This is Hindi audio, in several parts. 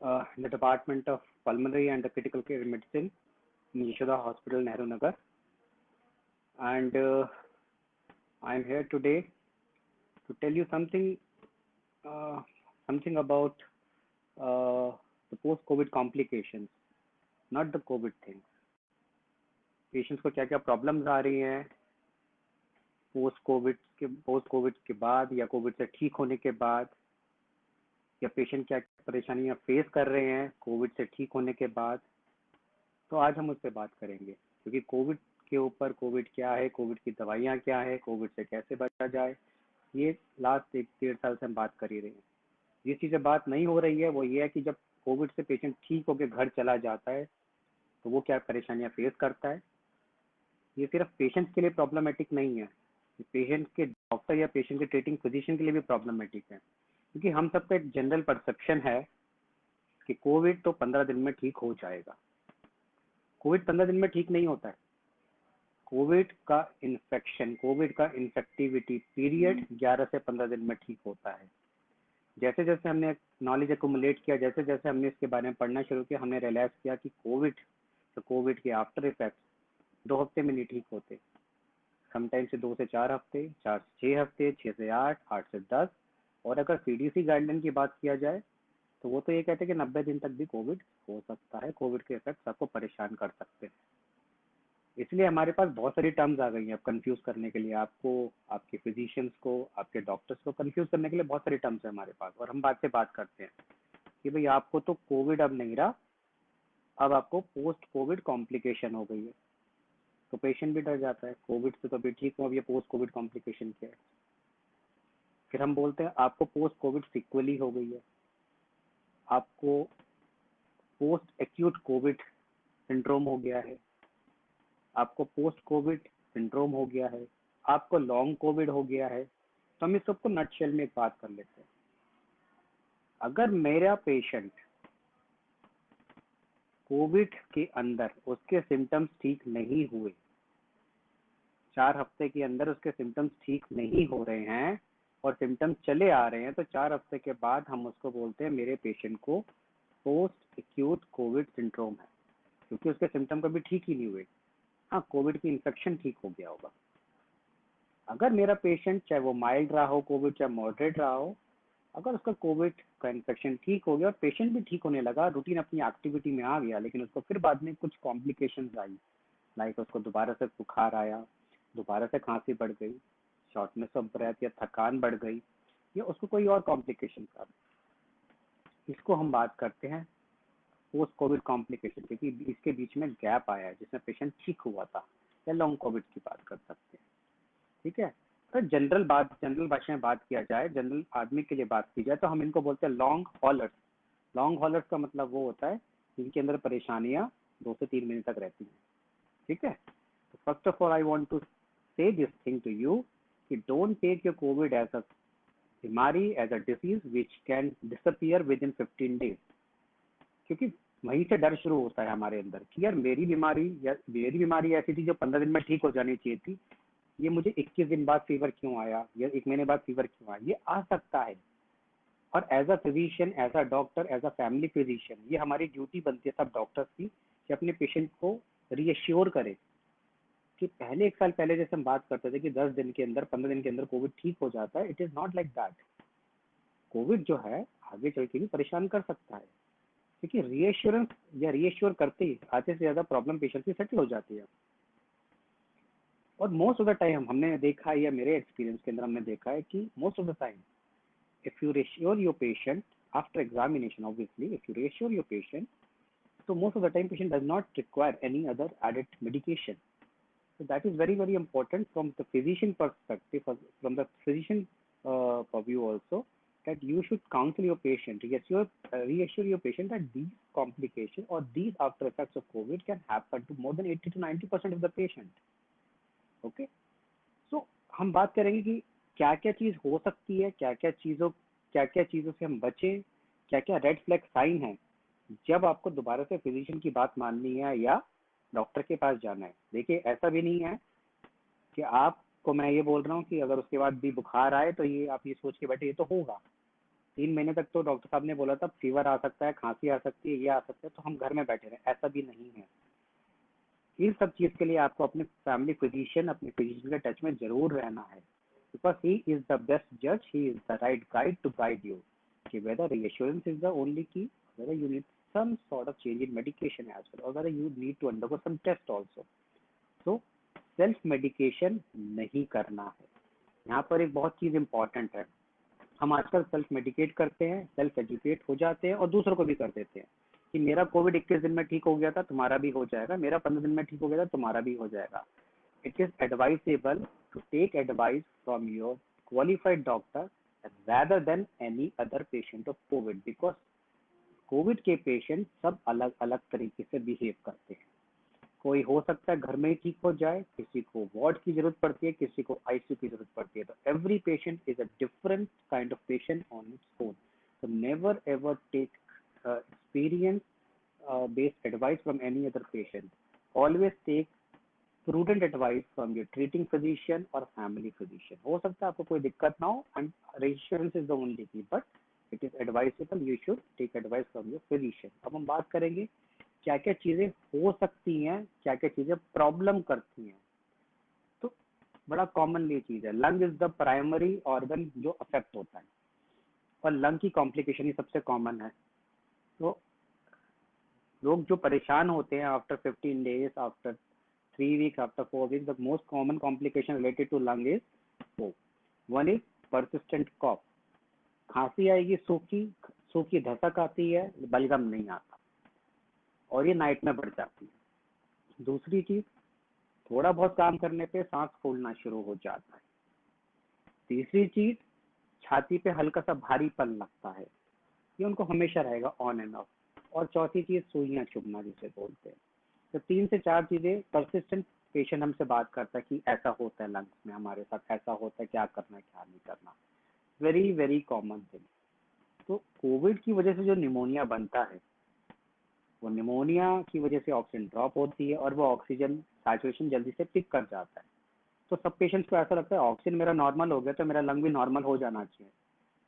in the Department of Pulmonary and Critical Care Medicine in Yashoda Hospital, Nehru Nagar. And I am here today to tell you something about the post-COVID complications, not the COVID things. Patients को क्या क्या प्रॉब्लम्स आ रही हैं पोस्ट कोविड के बाद या कोविड से ठीक होने के बाद, या पेशेंट क्या परेशानियां फेस कर रहे हैं कोविड से ठीक होने के बाद। तो आज हम उस पर बात करेंगे, क्योंकि कोविड के ऊपर कोविड क्या है, कोविड की दवाइयां क्या है, कोविड से कैसे बचा जाए, ये लास्ट 1-1.5 साल से हम बात कर ही रहे हैं। जिस चीज़ से बात नहीं हो रही है वो ये है कि जब कोविड से पेशेंट ठीक होकर घर चला जाता है तो वो क्या परेशानियां फेस करता है। ये सिर्फ पेशेंट के लिए प्रॉब्लमेटिक नहीं है, ये पेशेंट के डॉक्टर या पेशेंट के ट्रीटिंग फिजिशियन के लिए भी प्रॉब्लमेटिक है। क्योंकि हम सबका एक जनरल परसेप्शन है कि कोविड तो 15 दिन में ठीक हो जाएगा। कोविड 15 दिन में ठीक नहीं होता है। कोविड का इन्फेक्टिविटी पीरियड 11 से 15 दिन में ठीक होता है। जैसे जैसे हमने नॉलेज एक्यूमुलेट किया, जैसे जैसे हमने इसके बारे में पढ़ना शुरू किया, हमने रियलाइज किया कि कोविड के आफ्टर इफेक्ट 2 हफ्ते में नहीं ठीक होते। समटाइम से 2 से 4 हफ्ते, 4 से 6 हफ्ते, 6 से 8, 8 से 10, और अगर सीडीसी गाइडलाइन की बात किया जाए तो वो तो ये कहते हैं कि 90 दिन तक भी कोविड हो सकता है, कोविड के इफेक्ट आपको परेशान कर सकते हैं। इसलिए हमारे पास बहुत सारी टर्म्स आ गई हैं अब कंफ्यूज करने के लिए, आपको, आपके फिजिशियंस को, आपके डॉक्टर्स को कंफ्यूज करने के लिए बहुत सारी टर्म्स है हमारे पास। और हम बात करते हैं कि भाई आपको तो कोविड अब नहीं रहा, अब आपको पोस्ट कोविड कॉम्प्लिकेशन हो गई है। तो पेशेंट भी डर जाता है, कोविड से तो अभी ठीक हो, अब ये पोस्ट कोविड कॉम्प्लिकेशन क्या है। फिर हम बोलते हैं आपको पोस्ट कोविड सिक्वली हो गई है, आपको पोस्ट एक्यूट कोविड सिंड्रोम हो गया है, आपको पोस्ट कोविड सिंड्रोम हो गया है, आपको लॉन्ग कोविड हो गया है। तो हम इस सबको नटशेल में एक बात कर लेते हैं। अगर मेरा पेशेंट कोविड के अंदर उसके सिम्टम्स ठीक नहीं हुए, 4 हफ्ते के अंदर उसके सिम्टम्स ठीक नहीं हो रहे हैं और सिम्टम्स चले आ रहे हैं, तो 4 हफ्ते के बाद हम उसको बोलते हैं मेरे पेशेंट को पोस्ट एक्यूट कोविड सिंड्रोम है, क्योंकि उसके सिम्टम कभी ठीक ही नहीं हुए। हाँ, कोविड की इन्फेक्शन ठीक हो गया होगा। अगर मेरा पेशेंट चाहे वो माइल्ड रहा हो कोविड, चाहे मॉडरेट रहा हो, अगर उसका कोविड का इन्फेक्शन ठीक हो गया और पेशेंट भी ठीक होने लगा, रूटीन अपनी एक्टिविटी में आ गया, लेकिन उसको फिर बाद में कुछ कॉम्प्लिकेशंस आई, लाइक उसको दोबारा से बुखार आया, दोबारा से खांसी बढ़ गई, शॉर्टनेस ऑफ ब्रेथ या थकान बढ़ गई, या उसको कोई और कॉम्प्लिकेशन आ गई, इसको हम बात करते हैं पोस्ट कोविड कॉम्प्लिकेशन। क्योंकि इसके बीच में गैप आया है जिसमें पेशेंट ठीक हुआ था, या लॉन्ग कोविड की बात कर सकते हैं। ठीक है। तो जनरल भाषा में बात किया जाए, जनरल आदमी के लिए बात की जाए, तो हम इनको बोलते हैं लॉन्ग हॉलर्स। लॉन्ग हॉलर्स का मतलब वो होता है जिनके अंदर परेशानियां 2 से 3 महीने तक रहती हैं। ठीक है। तो first of all I want to say this thing to you कि don't take your covid as a बीमारी, as a disease which can disappear within 15 days. क्योंकि वहीं से डर शुरू होता है हमारे अंदर कि यार मेरी बीमारी ऐसी थी जो 15 दिन में ठीक हो जानी चाहिए थी, ये मुझे 21 दिन बाद फीवर क्यों आया, या 1 महीने बाद फीवर क्यों आया। ये आ सकता है, और as a physician, as a doctor, as a family physician, ये हमारी ड्यूटी बनती है सब डॉक्टर्स की कि अपने पेशेंट को रीअश्योर करें कि पहले 1 साल पहले जैसे हम बात करते थे कि 10 दिन के अंदर, 15 दिन के अंदर कोविड ठीक हो जाता है, it is not like that. Covid जो है आगे चल के भी परेशान कर सकता है, क्योंकि रीएश्योरेंस या रीएश्योर करते ही आधे से ज्यादा प्रॉब्लम पेशेंट की सेटल हो जाती है। और मोस्ट ऑफ द टाइम हमने देखा है, या मेरे एक्सपीरियंस के अंदर हमने देखा है कि most of the time if you reassure your patient after examination, obviously if you reassure your patient, so most of the time patient does not require any other added medication. So that is very very important from the physician perspective, from the physician view also, that you should counsel your patient, reassure your patient that these complications or these after effects of COVID can happen to more than 80 to 90% of the patient. Okay. So हम बात करेंगे कि क्या क्या चीज हो सकती है, क्या क्या चीजों से हम बचें, क्या क्या रेड फ्लैग साइन है जब आपको दोबारा से फिजिशियन की बात माननी है या डॉक्टर के पास जाना है। देखिए, ऐसा भी नहीं है कि आपको मैं ये बोल रहा हूँ कि अगर उसके बाद भी बुखार आए तो ये आप ये सोच के बैठे ये तो होगा। 3 महीने तक तो डॉक्टर साहब ने बोला था फीवर आ सकता है, खांसी आ सकती है, ये आ सकता है, तो हम घर में बैठे रहे। ऐसा भी नहीं है। इन सब चीज के लिए आपको अपने फैमिली फिजिशियन, अपने फिजिशियन के टच में जरूर रहना है, because he is the best जज, he is the right guide to guide you कि whether reassurance is the only key, whether you need some sort of change in medication as well, or whether you need to undergo some test also. So self medication नहीं करना है। यहाँ पर एक बहुत चीज इंपॉर्टेंट है, हम आजकल सेल्फ मेडिकेट करते हैं, सेल्फ एजुकेट हो जाते हैं और दूसरों को भी कर देते हैं कि मेरा कोविड 21 दिन में ठीक हो गया था, तुम्हारा भी हो जाएगा, मेरा 15 दिन में ठीक हो गया था, तुम्हारा भी हो जाएगा। It is advisable to take advice from your qualified doctor rather than any other patient of COVID, because COVID के पेशेंट सब अलग अलग तरीके से बिहेव करते हैं। कोई हो सकता है घर में ही ठीक हो जाए, किसी को वार्ड की जरूरत पड़ती है, किसी को आईसीयू की जरूरत पड़ती है। तो every patient is a different kind of patient on its own. So never ever take experience based advice from any other patient. Always take prudent advice from your treating physician or family physician. हो सकता है आपको कोई दिक्कत ना हो, and reassurance is the only key, but it is advisable you should take advice from your physician. अब हम बात करेंगे क्या क्या चीजें हो सकती हैं, क्या क्या चीजें प्रॉब्लम करती हैं। तो बड़ा कॉमन ये चीज है, lung is the primary organ जो अफेक्ट होता है, और लंग की कॉम्प्लिकेशन ही सबसे कॉमन है। तो लोग जो परेशान होते हैं after 15 days, after 3 weeks, after 4 weeks, the most common complication related to lung is वो, वन इज परसिस्टेंट कॉफ, खांसी आएगी, सूखी सूखी धसक आती है, बलगम नहीं आता और ये नाइट में बढ़ जाती है। दूसरी चीज, थोड़ा बहुत काम करने पे सांस फूलना शुरू हो जाता है। तीसरी चीज, छाती पे हल्का सा भारीपन लगता है, ये उनको हमेशा रहेगा ऑन एंड ऑफ। और चौथी चीज, सुइयां चुभना जिसे बोलते हैं। तो 3 से 4 चीजें परसिस्टेंट पेशेंट हमसे बात करता है कि ऐसा होता है लंग्स में, हमारे साथ ऐसा होता है, क्या करना है क्या नहीं करना। Very very common thing. तो कोविड की वजह से जो निमोनिया बनता है, वो निमोनिया की वजह से ऑक्सीजन ड्रॉप होती है और वो ऑक्सीजन सैचुरेशन जल्दी से पिक कर जाता है। तो सब पेशेंट्स को ऐसा लगता है ऑक्सीजन मेरा नॉर्मल हो गया तो मेरा लंग भी नॉर्मल हो जाना चाहिए।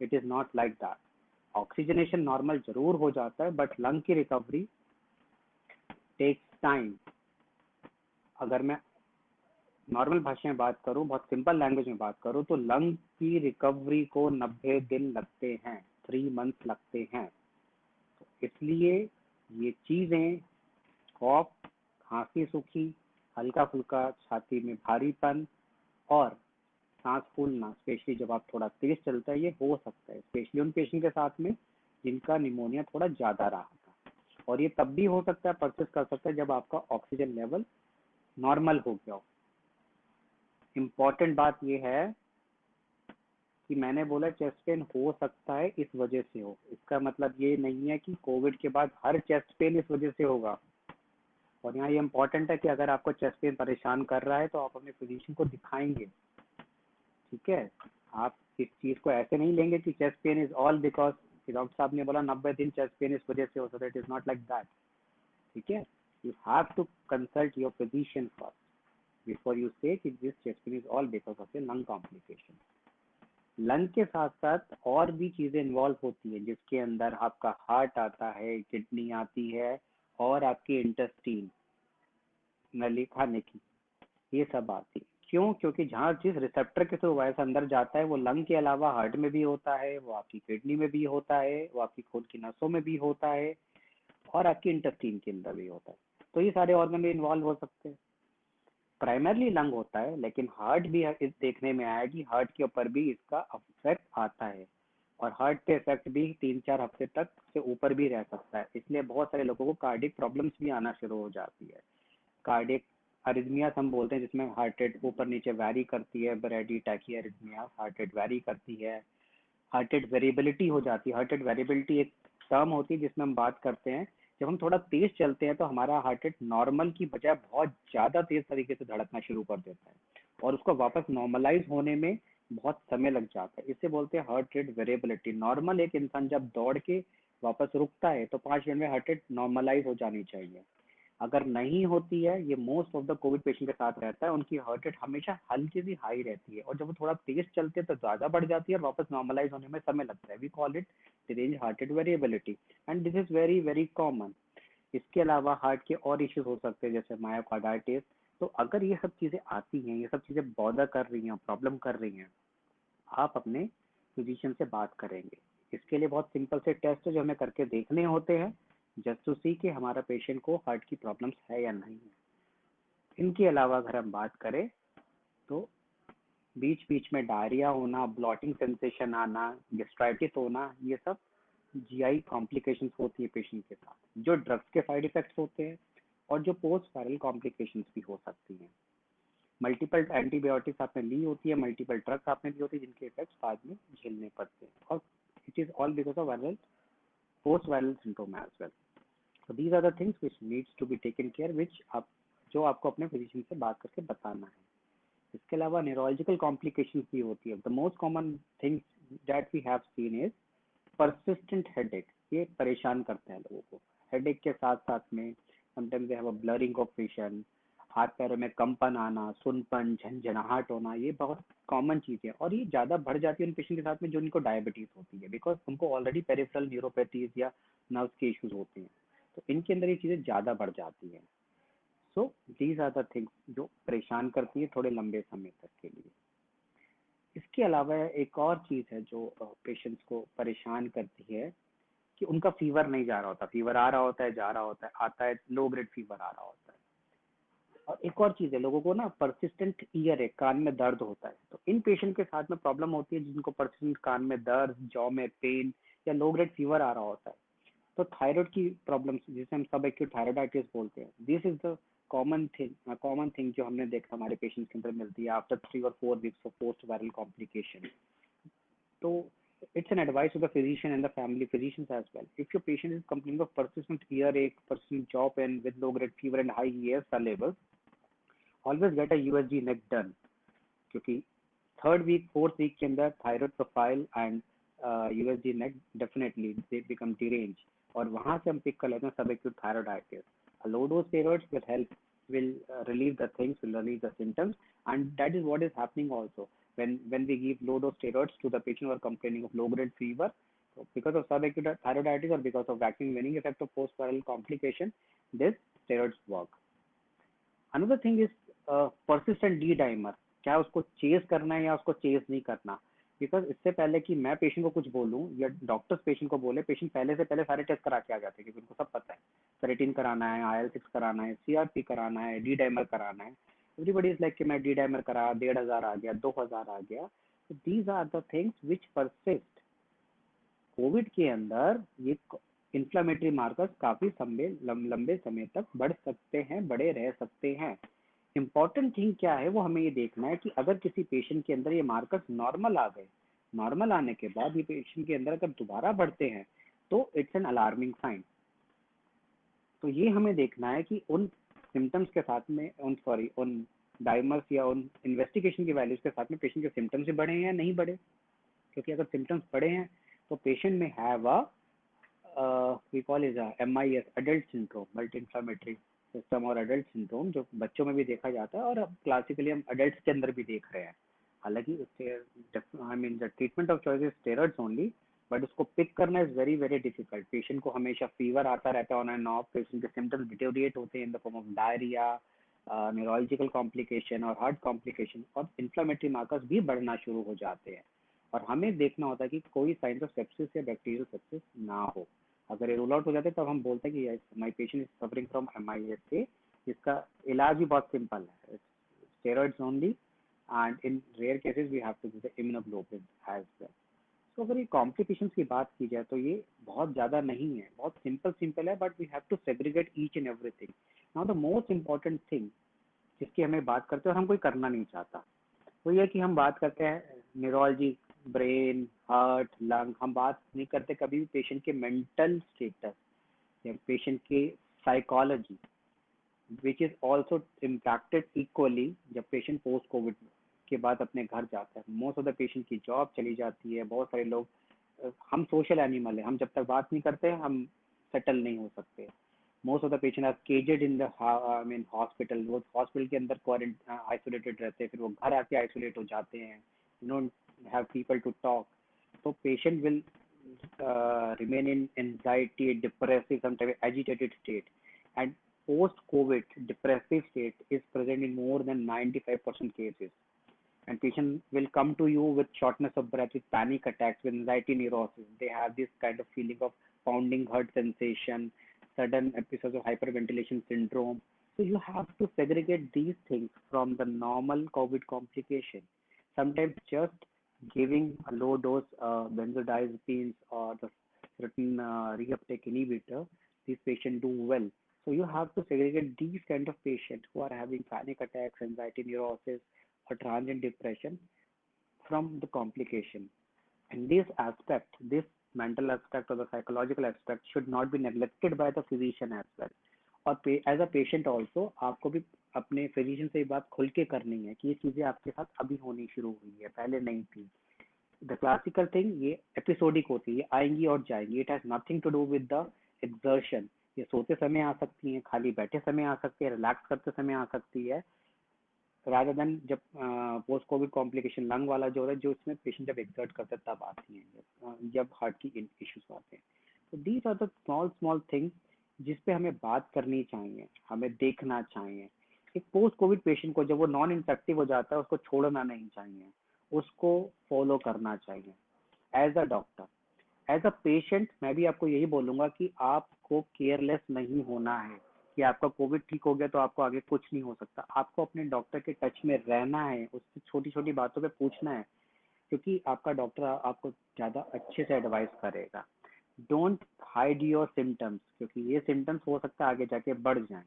It is not like that. Oxygenation normal जरूर हो जाता है, बट लंग की रिकवरी टेक्स टाइम। अगर मैं नॉर्मल भाषा में बात करूं, बहुत सिंपल लैंग्वेज में बात करूं, तो लंग की रिकवरी को 90 दिन लगते हैं, 3 मंथ्स लगते हैं। तो इसलिए ये चीजें, कॉफ, खांसी सूखी, हल्का फुल्का छाती में भारीपन और सांस फूलना, स्पेशली जब आप थोड़ा तेज चलता है, ये हो सकता है स्पेशली उन पेशेंट के साथ में जिनका निमोनिया थोड़ा ज्यादा रहा था। और ये तब भी हो सकता है, परसिस्ट कर सकता है, जब आपका ऑक्सीजन लेवल नॉर्मल हो गया हो। इम्पॉर्टेंट बात ये है कि मैंने बोला चेस्ट पेन हो सकता है इस वजह से हो, इसका मतलब ये नहीं है कि कोविड के बाद हर चेस्ट पेन इस वजह से होगा। और यहाँ ये इम्पोर्टेंट है कि अगर आपको चेस्ट पेन परेशान कर रहा है तो आप अपने फिजिशियन को दिखाएंगे, ठीक है। आप इस चीज को ऐसे नहीं लेंगे कि chest pain is all because doctor साहब ने बोला 90 दिन चेस्ट पेन इस वजह से हो सकता है। It is not like that, ठीक है। You have to consult your physician first before you say कि this chest pain is all because of a lung complication. Lung के साथ साथ और भी चीजें इन्वॉल्व होती हैं, जिसके अंदर आपका हार्ट आता है, किडनी आती है और आपकी इंटेस्टीन, नली खाने की, ये सब आती है। क्यों? क्योंकि जहाँ जिस रिसेप्टर के थ्रू वायरस अंदर जाता है वो लंग के अलावा हार्ट में भी होता है, वो आपकी किडनी में भी होता है, वो आपकी खून की नसों में भी होता है और आपकी इंटेस्टीन के अंदर भी होता है। तो ये सारे ऑर्गन में इन्वॉल्व हो सकते हैं। प्राइमरली लंग होता है, लेकिन हार्ट भी इस देखने में आया कि हार्ट के ऊपर भी इसका इफेक्ट आता है, और हार्ट पे इफेक्ट भी 3-4 हफ्ते तक से ऊपर भी रह सकता है। इसलिए बहुत सारे लोगों को कार्डिक प्रॉब्लम्स भी आना शुरू हो जाती है। कार्डिक अरिथमियास हम बोलते हैं, जिसमें हार्ट रेट ऊपर नीचे वैरी करती है, brady tachy arrhythmias, heart rate vary करती है, हार्ट रेट वेरिएबिलिटी हो जाती है। हार्ट रेट वेरिएबिलिटी एक टर्म होती है जिसमें हम बात करते हैं, जब हम थोड़ा तेज चलते हैं तो हमारा हार्ट रेट नॉर्मल की बजाय बहुत ज्यादा तेज तरीके से धड़कना शुरू कर देता है, और उसको वापस नॉर्मलाइज होने में बहुत समय लग जाता है। इसे बोलते हैं हार्ट रेट वेरिएबिलिटी। नॉर्मल एक इंसान जब दौड़ के वापस रुकता है तो 5 मिनट में हार्ट रेट नॉर्मलाइज हो जानी चाहिए। अगर नहीं होती है, ये most of the Covid patient के साथ रहता है, उनकी हार्ट रेट हमेशा हल्की सी हाई रहती है, और जब वो थोड़ा तेज चलते हैं तो ज़्यादा बढ़ जाती है और वापस नॉर्मलाइज होने में समय लगता है। We call it derange heart rate variability, and this is very very common. इसके अलावा हार्ट के और इश्यूज हो सकते हैं जैसे मायोकार्डाइटिस। तो अगर ये सब चीज़ें आती हैं, ये सब चीज़ें बॉदर कर रही हैं, प्रॉब्लम कर रही हैं, आप अपने फिजिशियन से बात करेंगे। इसके लिए बहुत सिंपल से टेस्ट जो हमें करके देखने होते हैं, जस्ट टू सी कि हमारा पेशेंट को हार्ट की प्रॉब्लम्स है या नहीं है। इनके अलावा अगर हम बात करें तो बीच बीच में डायरिया होना, ब्लॉटिंग सेंसेशन आना, गैस्ट्राइटिस होना, ये सब जीआई कॉम्प्लिकेशंस होती है पेशेंट के साथ, जो ड्रग्स के साइड इफेक्ट्स होते हैं और जो पोस्ट वायरल कॉम्प्लिकेशंस भी हो सकती हैं। मल्टीपल एंटीबायोटिक्स आपने ली होती है, मल्टीपल ड्रग्स आपने ली होती है, जिनके इफेक्ट्स बाद में झेलने पड़ते हैं, और it is all because of viral post viral symptom as well. So these are the things which needs to be taken care, which आप जो आपको अपने फिजिशियन से बात करके बताना है। इसके अलावा न्यूरोलॉजिकल कॉम्प्लिकेशंस भी होती है। The most common thing that we have seen is persistent headache. ये परेशान करते हैं लोगों को। हेडेक के साथ साथ में sometimes they have a blurring of vision, हाथ पैरों में कंपन आना, सुनपन, झंझनाहट होना, ये बहुत कॉमन चीज़ है, और ये ज़्यादा बढ़ जाती है उन पेशेंट के साथ में जो उनको डायबिटीज़ होती है, बिकॉज उनको ऑलरेडी पेरिफेरल न्यूरोपैथीज या नर्व्स के इश्यूज होते हैं, तो इनके अंदर ये चीज़ें ज़्यादा बढ़ जाती हैं। So these are the things जो परेशान करती है थोड़े लंबे समय तक के लिए। इसके अलावा एक और चीज़ है जो पेशेंट्स को परेशान करती है कि उनका फीवर नहीं जा रहा होता, फीवर आ रहा होता है, जा रहा होता है, आता है, लो ग्रेड फीवर आ रहा होता है। और एक और चीज़ है, लोगों को ना परसिस्टेंट ईयर है, कान में दर्द होता है, तो इन पेशेंट के साथ में प्रॉब्लम होती है जिनको परसिस्टेंट कान में दर्द, जॉ में पेन या लो ग्रेड फीवर आ रहा होता है। तो थायराइड की प्रॉब्लम्स जिसे हम सब एक्यूट थायराइडाइटिस बोलते हैं, this is the common thing जो हमने देखा हमारे पेशेंट्स के अंदर मिलती है after 3 or 4 weeks of post viral complication. तो it's an advice to the physician and the family physicians as well. If your patient is complaining of persistent earache, persistent jaw pain with low grade fever and high ESR levels, always get a USG neck done, क्योंकि थर्ड वीक फोर्थ वीक के अंदर thyroid profile and USG neck definitely they become derange, और वहां से हम पिक कर लेते हैं सब acute thyroiditis. low dose steroids will help, will relieve the things, will relieve the symptoms, and that is what is happening also when we give low dose steroids to the patient who are complaining of low grade fever. So because of subacute thyroiditis or because of vaccine waning effect of post viral complication, this steroids work. Another thing is persistent D dimer. क्या उसको चेस करना है या उसको चेस नहीं करना? बिकॉज इससे पहले कि मैं पेशेंट को कुछ बोलूं या डॉक्टर्स पेशेंट को बोले, पेशेंट पहले से पहले सारे टेस्ट करा के आ जाते हैं, क्योंकि उनको सब पता है, फेरेटिन कराना है, IL-6 कराना है, CRP कराना है, डी डाइमर कराना है। एवरीबडी इज लाइक कि मैं डी डाइमर करा, 1500 आ गया, 2000 आ गया। तो these are the things which persist. COVID के अंदर ये इन्फ्लामेटरी मार्कर्स काफी लंबे समय तक बढ़ सकते हैं, बड़े रह सकते हैं। इम्पॉर्टेंट थिंग क्या है वो हमें ये देखना है कि अगर किसी पेशेंट के अंदर ये मार्कर्स नॉर्मल आ गए, नॉर्मल आने के बाद ये पेशेंट के अंदर अगर दोबारा बढ़ते हैं तो इट्स एन अलार्मिंग साइन। तो ये हमें देखना है कि उन सिम्टम्स के साथ में उन डायमर्स या उन इन्वेस्टिगेशन की वैल्यूज के साथ में पेशेंट के सिम्टम्स भी बढ़े हैं या नहीं बढ़े। क्योंकि अगर सिम्टम्स बढ़े हैं तो पेशेंट में have a we call is MIS, adult syndrome, multi inflammatory system और एडल्ट सिंड्रोम, जो बच्चों में भी देखा जाता है और अब क्लासिकली हम एडल्ट्स के अंदर भी देख रहे हैं। हालांकि I mean the treatment of choice is steroids only, but उसको पिक करना is very very difficult. Patient को हमेशा फीवर आता रहता है ऑन एंड ऑफ, पेशेंट के सिम्टम्स डिटेरिएट होते हैं in the form of diarrhoea, neurological complication और हार्ट कॉम्प्लिकेशन, और इन्फ्लेमेटरी मार्कर्स भी बढ़ना शुरू हो जाते हैं। और हमें देखना होता है कि कोई साइंस ऑफ सेप्सिस या बैक्टीरियल सेप्सिस ना हो। अगर ये रूल आउट हो जाते हैं तब हम बोलते हैं कि yes my patient is suffering from MIS से। इसका इलाज भी बहुत सिंपल है, steroids only, and in rare cases we have to give the immunoglobulin as well. तो अगर ये कॉम्प्लिकेशंस की बात की जाए तो ये बहुत ज़्यादा नहीं है, बहुत सिंपल है, but we have to segregate each and everything. Now the most important thing जिसकी हमें बात करते हैं और हम कोई करना नहीं चाहता, वो ये कि हम बात करते हैं न्यूरोलॉजी, ब्रेन, हार्ट, लंग, हम बात नहीं करते कभी भी पेशेंट के मेंटल स्टेटस या पेशेंट के psychology, which is also impacted equally जब पेशेंट पोस्ट कोविड के बाद अपने घर जाता है। मोस्ट ऑफ द पेशेंट की जॉब चली जाती है, बहुत सारे लोग, हम सोशल एनिमल है, हम जब तक बात नहीं करते हम सेटल नहीं हो सकते। Most of the patient are caged in the hospital, वो हॉस्पिटल के अंदर आइसोलेटेड रहते हैं, फिर वो घर आके आइसोलेट हो जाते हैं, you don't have people to talk. तो patient will remain in anxiety, depressive, sometimes agitated state. And post-COVID depressive state is present in more than 95% cases. And patient will come to you with shortness of breath, with panic attacks, with anxiety neurosis. They have this kind of feeling of pounding heart sensation, sudden episodes of hyperventilation syndrome. So you have to segregate these things from the normal COVID complication. Sometimes just giving a low dose benzodiazepines or the certain reuptake inhibitor, these patients do well. So you have to segregate these kind of patients who are having panic attacks, anxiety neurosis, or transient depression from the complication. And this aspect, this mental aspect or the psychological aspect should not be neglected by the physician as well. और एज अ पेशेंट ऑल्सो आपको भी अपने फिजिशियन से ये बात खुल के करनी है कि ये चीजें आपके साथ अभी होनी शुरू हुई है, पहले नहीं थी. द क्लासिकल थिंग ये एपिसोडिक होती है, ये आएंगी और जाएंगी. It has nothing to do with the exertion. ये सोते समय आ सकती हैं, खाली बैठे समय आ सकती है, रिलैक्स करते समय आ सकती है, रादर देन जब पोस्ट कोविड कॉम्प्लिकेशन लंग वाला जो है, जो इसमें पेशेंट जब एक्सर्ट करते हैं तब आती हैं, जब हार्ट की इश्यूज आते हैं. तो these are the small small things जिस पे हमें बात करनी चाहिए, हमें देखना चाहिए. एक पोस्ट कोविड पेशेंट को जब वो नॉन इन्फेक्टिव हो जाता है उसको छोड़ना नहीं चाहिए, उसको फॉलो करना चाहिए as a doctor. As a patient मैं भी आपको यही बोलूंगा कि आपको केयरलेस नहीं होना है कि आपका कोविड ठीक हो गया तो आपको आगे कुछ नहीं हो सकता. आपको अपने डॉक्टर के टच में रहना है, उससे छोटी छोटी बातों पे पूछना है, क्योंकि आपका डॉक्टर आपको ज्यादा अच्छे से एडवाइस करेगा. डोंट हाइड योर सिम्टम्स, क्योंकि ये सिम्टम्स हो सकता है आगे जाके बढ़ जाएं.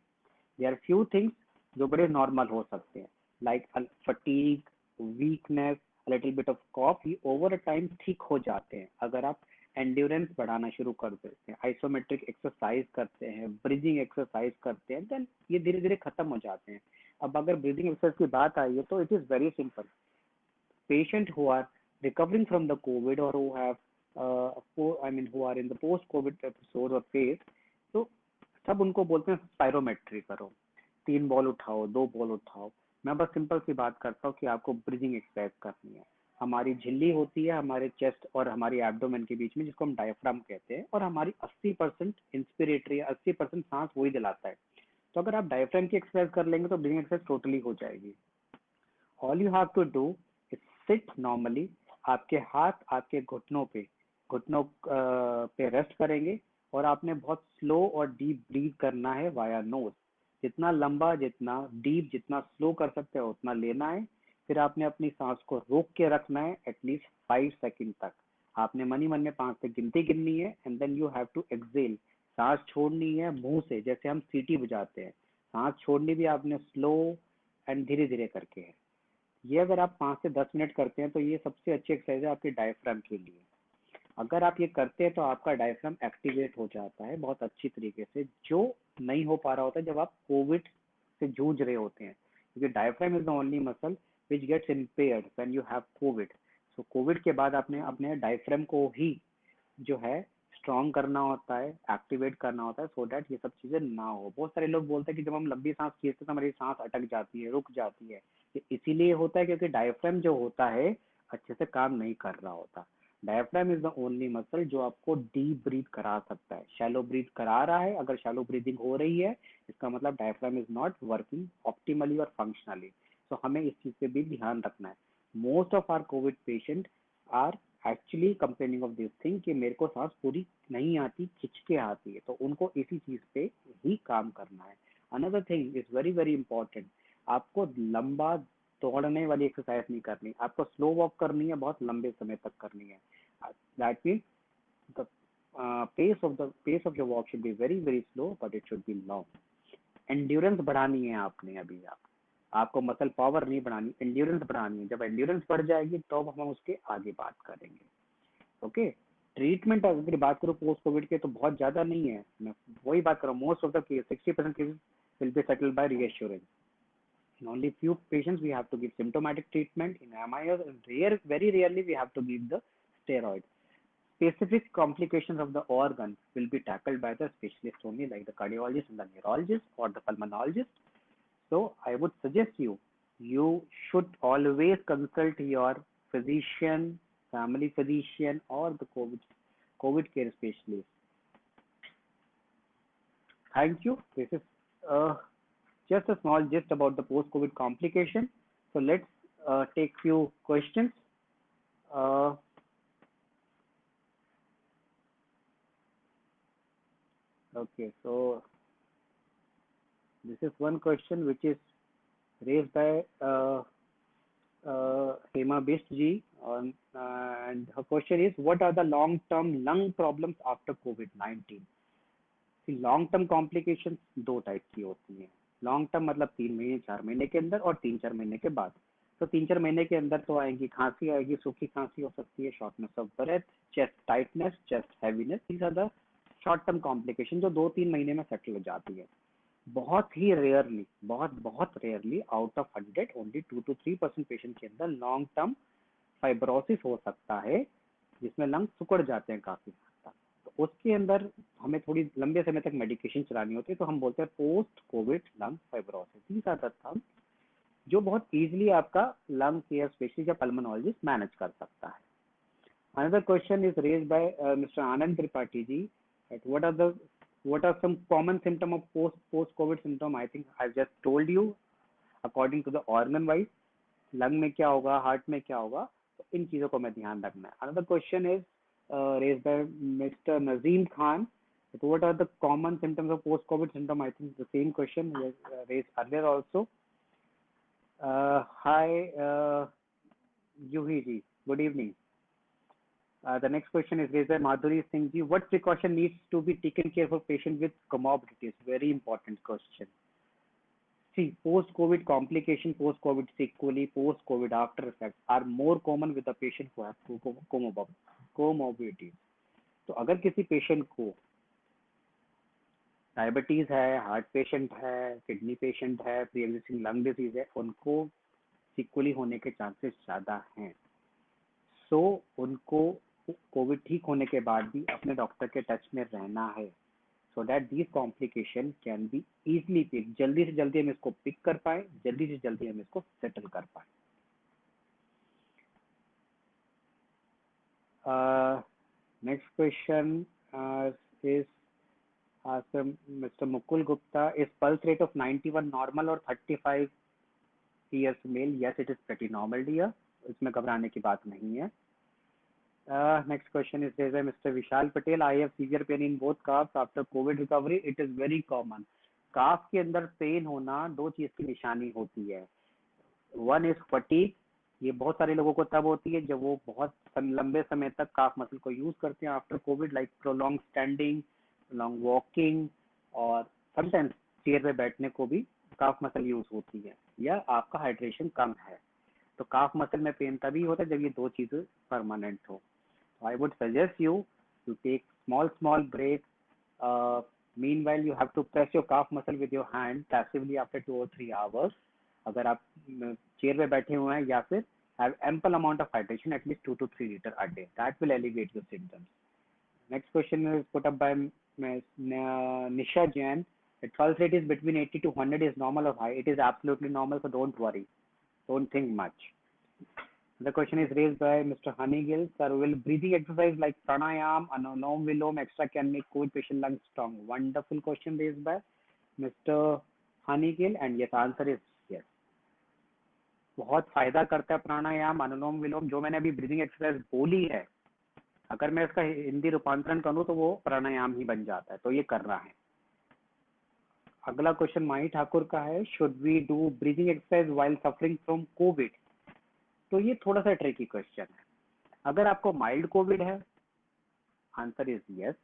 देयर आर फ्यू थिंग्स जो बड़े नॉर्मल हो सकते हैं, like fatigue, weakness, little bit of cough. ये ओवर टाइम ठीक हो जाते हैं अगर आप एंड्योरेंस बढ़ाना शुरू कर देते हैं, आइसोमेट्रिक एक्सरसाइज करते हैं, ब्रीदिंग एक्सरसाइज करते हैं, देन ये धीरे धीरे खत्म हो जाते हैं. अब अगर ब्रीदिंग एक्सरसाइज की बात आई है तो it is very simple. Patients who are recovering from the COVID or who have who are in the post COVID episode or phase, तो सब उनको बोलते हैं स्पायरोमेट्री करो, 3 बॉल उठाओ, 2 बॉल उठाओ. मैं बस सिंपल सी बात करता हूँ कि आपको ब्रीदिंग एक्सरसाइज करनी है. हमारी झिल्ली होती है हमारे चेस्ट और हमारी एब्डोमेन के बीच में, जिसको हम डायफ्राम कहते हैं, और हमारी 80% इंस्पिरेटरी, 80% सांस वही दिलाता है. तो अगर आप डायफ्राम की एक्सरसाइज कर लेंगे तो ब्रीदिंग एक्सरसाइज टोटली हो जाएगी. All you have to do sit normally. आपके हाथ आपके घुटनों पे रेस्ट करेंगे और आपने बहुत स्लो और डीप ब्रीथ करना है वाया नोज. जितना लंबा, जितना डीप, जितना स्लो कर सकते हो उतना लेना है. फिर आपने अपनी सांस को रोक के रखना है एटलीस्ट 5 सेकंड तक. आपने मन ही मन में 5 तक गिनती गिननी है and then you have to exhale. सांस छोड़नी है मुंह से, जैसे हम सीटी बजाते हैं. सांस छोड़नी भी आपने स्लो एंड धीरे धीरे करके है. ये अगर आप 5 से 10 मिनट करते हैं तो ये सबसे अच्छी एक्सरसाइज है आपके डायफ्राम के लिए. अगर आप ये करते हैं तो आपका डायफ्राम एक्टिवेट हो जाता है बहुत अच्छी तरीके से, जो नहीं हो पा रहा होता है जब आप कोविड से जूझ रहे होते हैं, क्योंकि diaphragm is the only muscle which gets impaired when you have COVID. So COVID के बाद आपने अपने डायफ्राम को ही जो है स्ट्रॉन्ग करना होता है, एक्टिवेट करना होता है, सो दैट ये सब चीजें ना हो. बहुत सारे लोग बोलते हैं कि जब हम लंबी सांस खींचते तो हमारी सांस अटक जाती है, रुक जाती है. ये इसीलिए होता है क्योंकि डायफ्राम जो होता है अच्छे से काम नहीं कर रहा होता. Diaphragm is the only muscle जो आपको डीप ब्रीथ करा सकता है. शैलो ब्रीथ करा रहा है, अगर शैलो ब्रीदिंग हो रही है इसका मतलब diaphragm is not working optimally और फंक्शनली. तो हमें इस चीज पे भी ध्यान रखना है. Most of our COVID patient are actually complaining of this thing कि मेरे को सांस पूरी नहीं आती, खिंच के आती है. तो उनको इसी चीज पे ही काम करना है. Another thing is very very important. आपको लंबा दौड़ने वाली एक्सरसाइज नहीं करनी, आपको स्लो वॉक करनी है, बहुत लंबे समय तक करनी है. That means the pace of your walk should be very very slow but it should be long. Endurance बढ़ानी है आपने. अभी आपको मसल पावर नहीं बढ़ानी, एंड्योरेंस बढ़ानी है. जब एंड्योरेंस बढ़ जाएगी तो हम उसके आगे बात करेंगे. ओके. ट्रीटमेंट अगर बात करूँ पोस्ट कोविड के तो बहुत ज्यादा नहीं है. मैं वही बात कर रहा हूँ, most of the case 60% cases will be settled bye reassurance. In only few patients we have to give symptomatic treatment. In MIS, very rarely we have to give the steroid. specific complications of the organ will be tackled by the specialist only, like the cardiologist and the neurologist or the pulmonologist. So I would suggest you should always consult your physician, family physician, or the COVID care specialist. Thank you. This is just a small gist about the post-COVID complication. So let's take few questions. Okay, so this is one question which is raised by Hema Bist ji, and her question is, what are the long-term lung problems after COVID-19? Long term complication दो टाइप की होती हैं. लॉन्ग टर्म मतलब 3 महीने 4 महीने के अंदर और 3-4 महीने के बाद. तो 3-4 महीने के अंदर तो आएंगी, खांसी आएगी, सूखी खांसी हो सकती है, shortness of breath, chest tightness, chest heaviness. These are the short term complication जो 2-3 महीने में सेटल हो जाती है. बहुत ही रेयरली, बहुत rarely out of 100 only 2 to 3% patient के अंदर लॉन्ग टर्म फाइब्रोसिस हो सकता है जिसमें लंग सिकुड़ जाते हैं काफी. तो उसके अंदर हमें थोड़ी लंबे समय तक मेडिकेशन चलानी होती है, तो हम बोलते हैं post COVID lung fibrosis. These are the terms जो बहुत इजीली आपका लंग केयर स्पेशलिस्ट या पल्मोनोलॉजिस्ट मैनेज कर सकता है. Another question is raised by mister Anand Tripathi ji. What are some common symptom of post COVID symptom? I think I've just told you according to the organ wise. Lung में क्या होगा, हार्ट में क्या होगा, तो इन चीजों को मैं ध्यान रखना है. Another question is raised by Mr. Nazim Khan. So what are the common symptoms of post-COVID syndrome? I think the same question was raised earlier also. Hi, Yuhi ji. Good evening. The next question is raised by Madhuri Singh ji. What precaution needs to be taken care for patient with comorbidities? Very important question. See, post-COVID complication, post-COVID sequelae, post-COVID after effects are more common with the patient who have कोमोबिडिटीज. तो अगर किसी पेशेंट को डायबिटीज है, हार्ट पेशेंट है, किडनी पेशेंट है, प्री एग्जिस्टिंग लंग डिजीज है, उनको सिक्वली होने के चांसेस ज्यादा हैं. सो उनको कोविड ठीक होने के बाद भी अपने डॉक्टर के टच में रहना है, so that these complication can be easily pick. जल्दी से जल्दी हम इसको पिक कर पाए, जल्दी से जल्दी हम इसको सेटल कर पाए. Next question is from Mr. Mukul Gupta. Is pulse rate of 91 normal or 35 years male? Yes, it is pretty normal, dear. इसमें घबराने की बात नहीं है. Next question is raised by Mr. Vishal Patel. I have severe pain in both calves after COVID recovery. It is very common. calf के अंदर पेन होना दो चीज की निशानी होती है. One is fatigue. ये बहुत सारे लोगों को तब होती है जब वो बहुत लंबे समय तक काफ मसल को यूज करते हैं after Covid, like prolong standing, prolong walking, और समटाइम्स चेयर पे बैठने को भी काफ मसल यूज होती है, या आपका हाइड्रेशन कम है. तो काफ मसल में पेन तभी होता है जब ये दो चीजें परमानेंट हो. I would suggest you to take small break. Meanwhile you have to press your calf muscle with your hand passively after 2 or 3 hours. अगर आप चेयर पे बैठे हुए हैं, या फिर have ample amount of hydration, at least 2 to 3 liters a day. That will alleviate your symptoms. Next question is put up by Nisha Jain. The pulse rate is between 80 to 100 is normal or high? It is absolutely normal, so don't worry. Don't think much. The question is raised by Mr. Honeygill. Sir, will breathing exercise like pranayam, anulom vilom, extra can make COVID patient lungs strong? Wonderful question raised by Mr. Honeygill, and yes, answer is yes. बहुत फायदा करता है प्राणायाम, अनुलोम विलोम. जो मैंने अभी ब्रीदिंग एक्सरसाइज बोली है, अगर मैं इसका हिंदी रूपांतरण करूं तो वो प्राणायाम ही बन जाता है, तो ये करना है. अगला क्वेश्चन माही ठाकुर का है. Should we do breathing exercise while suffering from COVID? तो ये थोड़ा सा ट्रिकी क्वेश्चन है. अगर आपको माइल्ड कोविड है, आंसर इज यस.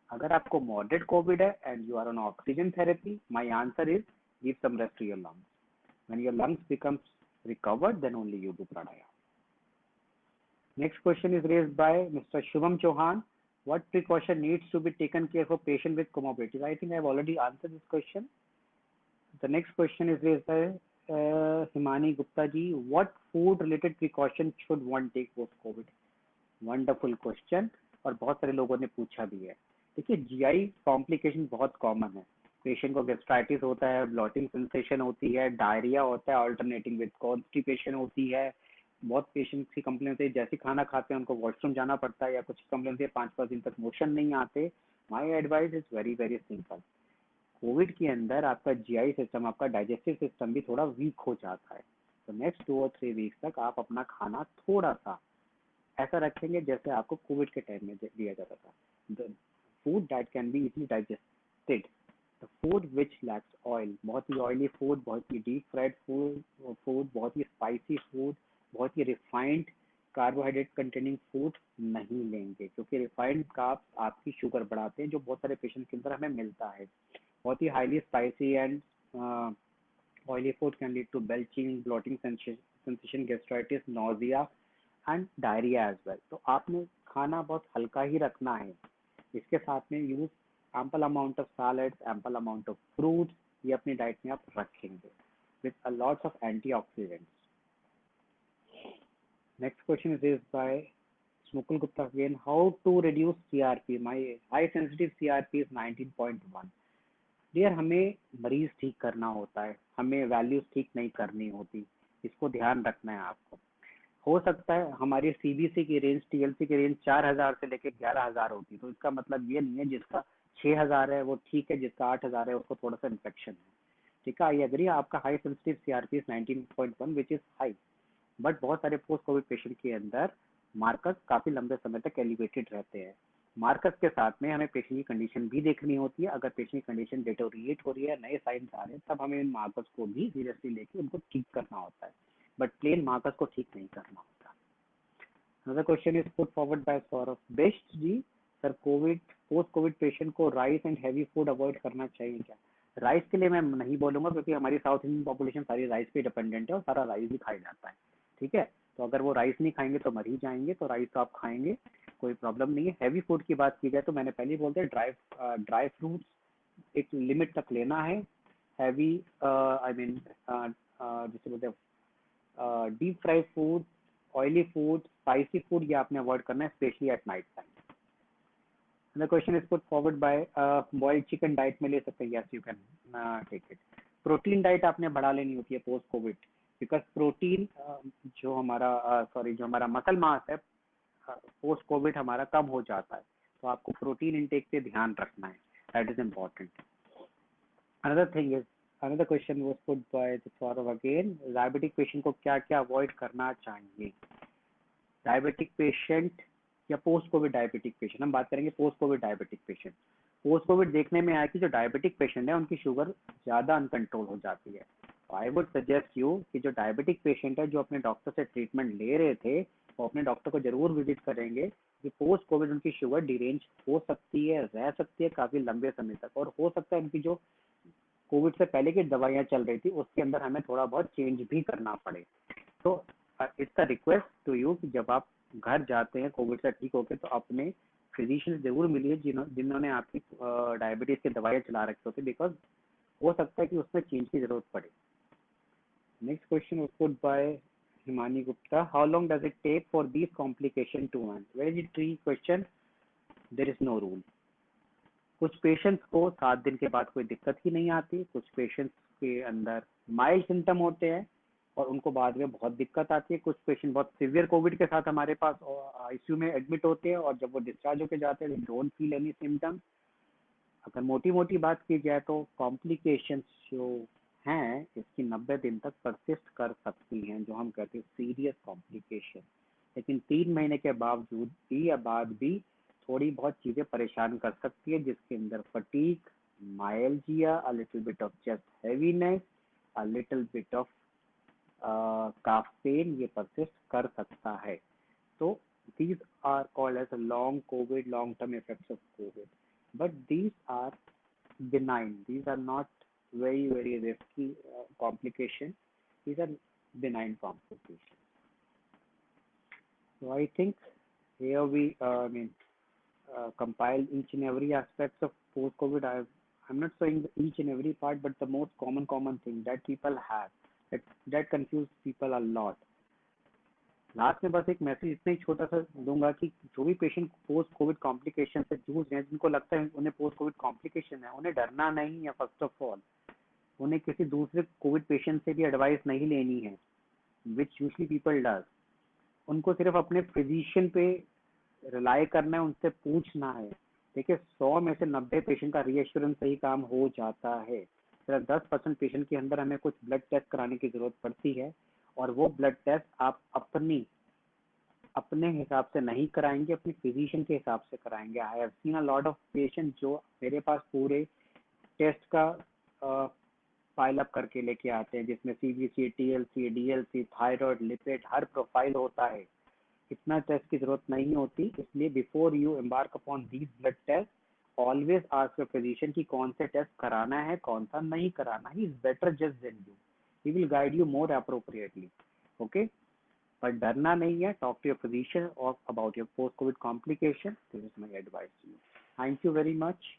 अगर आपको मॉडरेट कोविड है and you are on oxygen therapy, my answer is give some rest to your lungs. When your lungs becomes recovered, then only you do pranayama. Next question is raised by Mr. Shubham Chauhan. What precaution needs to be taken care for patient with comorbidities? I think I have already answered this question. The next question is raised by Himani Gupta ji. What food related precautions should one take post COVID? Wonderful question. और बहुत सारे लोगों ने पूछा भी है। देखिए जीआई कॉम्प्लिकेशन बहुत कॉमन है। पेशेंट को गैस्ट्राइटिस होता है, ब्लॉटिंग सेंसेशन होती है, डायरिया होता है ऑल्टरनेटिंग विद कॉन्स्टिपेशन होती है। बहुत पेशेंट की कंप्लेन होती है जैसे खाना खाते हैं उनको वॉशरूम जाना पड़ता है, या कुछ कंप्लेन होती है 5-5 दिन तक मोशन नहीं आते। My advice is very very simple. Covid के अंदर आपका जीआई सिस्टम, आपका डाइजेस्टिव सिस्टम भी थोड़ा वीक हो जाता है। तो नेक्स्ट 2 और 3 वीक्स तक आप अपना खाना थोड़ा सा ऐसा रखेंगे जैसे आपको कोविड के टाइम में दिया जाता था। The food that can be easily digested, the food which lakhs oil, बहुत ही ऑयली फूड, बहुत ही डीप फ्राइड फूड, बहुत ही स्पाइसी फूड, बहुत ही रिफाइंड कार्बोहाइड्रेट कंटेनिंग फूड नहीं लेंगे, क्योंकि रिफाइंड कार्ब्स आपकी शुगर बढ़ाते हैं, जो बहुत सारे पेशेंट के अंदर हमें मिलता है। बहुत ही highly spicy and oily food can lead to belching, bloating sensation, gastritis, nausea and diarrhea as well। तो आपने खाना बहुत हल्का ही रखना है। इसके साथ में use ample amount of salads, ample amount of fruits, ये अपनी डाइट में आप रखेंगे with a lots of antioxidants. Next question is raised by Smukul Gupta again. How to reduce CRP? My high sensitive CRP is 19.1। Dear, हमें मरीज ठीक करना होता है, हमें वैल्यूज ठीक नहीं करनी होती, इसको ध्यान रखना है आपको। हो सकता है हमारी सीबीसी की रेंज, टीएलसी की रेंज 4000 से लेकर 11000 होती, तो इसका मतलब ये नहीं है जिसका 6000 है वो ठीक है, जिसका 8000 है उसको थोड़ा सा इन्फेक्शन है। ठीक है, आई एग्री, आपका high sensitive CRP 19.1 which is high, but बहुत सारे पोस्ट कोविड पेशेंट के अंदर मार्कर्स काफी लंबे समय तक एलिवेटेड रहते हैं। मार्कर्स के साथ में हमें पेशेंट की कंडीशन भी देखनी होती है। अगर पेशेंट की कंडीशन डेटोरिएट हो रही है, नए साइंस आ रहे हैं, तब हमें इन मार्कर्स को भी सीरियसली लेके उनको ठीक करना होता है, बट प्लेन मार्कर्स को ठीक नहीं करना होता। Another question is put forward by Saurabh. Best ji, sir Covid post Covid patient को rice and heavy food avoid करना चाहिए क्या? राइस के लिए मैं नहीं बोलूंगा, क्योंकि हमारी साउथ इंडियन पॉपुलेशन सारी राइस पे डिपेंडेंट है और सारा राइस ही खाया जाता है। ठीक है, तो अगर वो राइस नहीं खाएंगे तो मर ही जाएंगे, तो राइस तो आप खाएंगे, कोई प्रॉब्लम नहीं है। हैवी फूड की बात की जाए तो मैंने पहले ही बोलते हैं, ड्राई फ्रूट्स एक लिमिट तक लेना है। हैवी आई मीन जिसे बोलते हैं deep fry food, oily food, spicy food, ये आपने अवॉइड करना है, specially at night time. The question is put forward by boiled chicken diet में ले सकते हैं, yes you can take it। Protein diet आपने बढ़ा लेनी होती है पोस्ट कोविड, बिकॉज प्रोटीन जो हमारा जो हमारा मसल मास है पोस्ट कोविड हमारा कम हो जाता है, तो आपको प्रोटीन इंटेक पे ध्यान रखना है, that is important. Another thing is, another question was put buy Saurabh again, diabetic patient को क्या क्या अवॉइड करना चाहिए? डायबिटिक पेशेंट या पोस्ट कोविड डायबिटिक पेशेंट, हम बात करेंगे post Covid diabetic patient. Post Covid देखने में आया कि जो डायबिटिक पेशेंट है उनकी शुगर ज्यादा अनकंट्रोल हो जाती है। आई वुड सजेस्ट यू कि जो डायबिटिक पेशेंट है जो अपने डॉक्टर से ट्रीटमेंट ले रहे थे, वो अपने डॉक्टर को जरूर विजिट करेंगे, कि पोस्ट कोविड उनकी शुगर डिरेंज हो सकती है, रह सकती है काफी लंबे समय तक, और हो सकता है उनकी जो कोविड से पहले की दवाइयाँ चल रही थी उसके अंदर हमें थोड़ा बहुत चेंज भी करना पड़े। तो it's a request to you कि जब आप घर जाते हैं कोविड से ठीक होके, तो अपने फिजिशियन जरूर मिलिए जिन्होंने आपकी डायबिटीज की दवाइयाँ चला रखी होती, बिकॉज हो सकता है कि उसमें चेंज की जरूरत पड़े। Next question was put by Himani Gupta. How long does it take for these complications to end? Very tricky question. There is no rule. कुछ पेशेंट्स को 7 दिन के बाद कोई दिक्कत ही नहीं आती, कुछ पेशेंट्स के अंदर माइल्ड सिम्टम होते हैं और उनको बाद में बहुत दिक्कत आती है। कुछ पेशेंट बहुत सीवियर कोविड के साथ हमारे पास आईसीयू में एडमिट होते हैं, और जब वो डिस्चार्ज होकर जाते हैं डोंट फील एनी सिम्टम्स। अगर मोटी मोटी बात की जाए तो कॉम्प्लिकेशंस जो हैं इसकी 90 दिन तक परसिस्ट कर सकती हैं, जो हम कहते हैं सीरियस कॉम्प्लिकेशन। लेकिन 3 महीने के बावजूद भी या बाद भी थोड़ी बहुत चीजें परेशान कर सकती है, जिसके अंदर fatigue, myalgia, a little bit of chest heaviness, a little bit of cough pain, ये परसिस्ट कर सकता है। तो these are called as a long COVID, long term effects of COVID, but these are benign, these are not very risky complications, these are benign complications। So I think here we compile each and every aspects of post COVID. I'm not saying each and every part, but the most common thing that people have, that confuse people a lot, last में बस एक मैसेज इतना ही छोटा सा दूंगा कि जो भी पेशेंट पोस्ट कोविड कॉम्प्लिकेशन से जूझ रहे हैं, जिनको लगता है उन्हें पोस्ट कोविड कॉम्प्लिकेशन है, उन्हें डरना नहीं है। फर्स्ट ऑफ ऑल उन्हें किसी दूसरे कोविड पेशेंट से भी एडवाइस नहीं लेनी है, विच यूजली पीपल डज। उनको सिर्फ अपने फिजिशियन पे रिलाई करना है, उनसे पूछना है। देखिए 100 में से 90 पेशेंट का रीएश्योरेंस से ही काम हो जाता है। सिर्फ 10% पेशेंट के अंदर हमें कुछ ब्लड टेस्ट कराने की जरूरत पड़ती है, और वो ब्लड टेस्ट आप अपने हिसाब से नहीं कराएंगे, अपने फिजिशियन के हिसाब से कराएंगे। I have seen a lot of patient जो मेरे पास पूरे टेस्ट का फाइल अप करके लेके आते हैं, जिसमें CBC, TLC, DLC, thyroid, lipid, हर प्रोफाइल होता है। इतना टेस्ट की जरूरत नहीं होती, इसलिए before you embark upon these blood test, always ask your physician कि कौन से टेस्ट कराना है, कौन सा नहीं कराना। He is better just then you, he will guide you more appropriately. Okay, पर डरना नहीं है। टॉक टू योर फिजिशियन और about your post COVID complication. This is my advice to you. Thank you very much.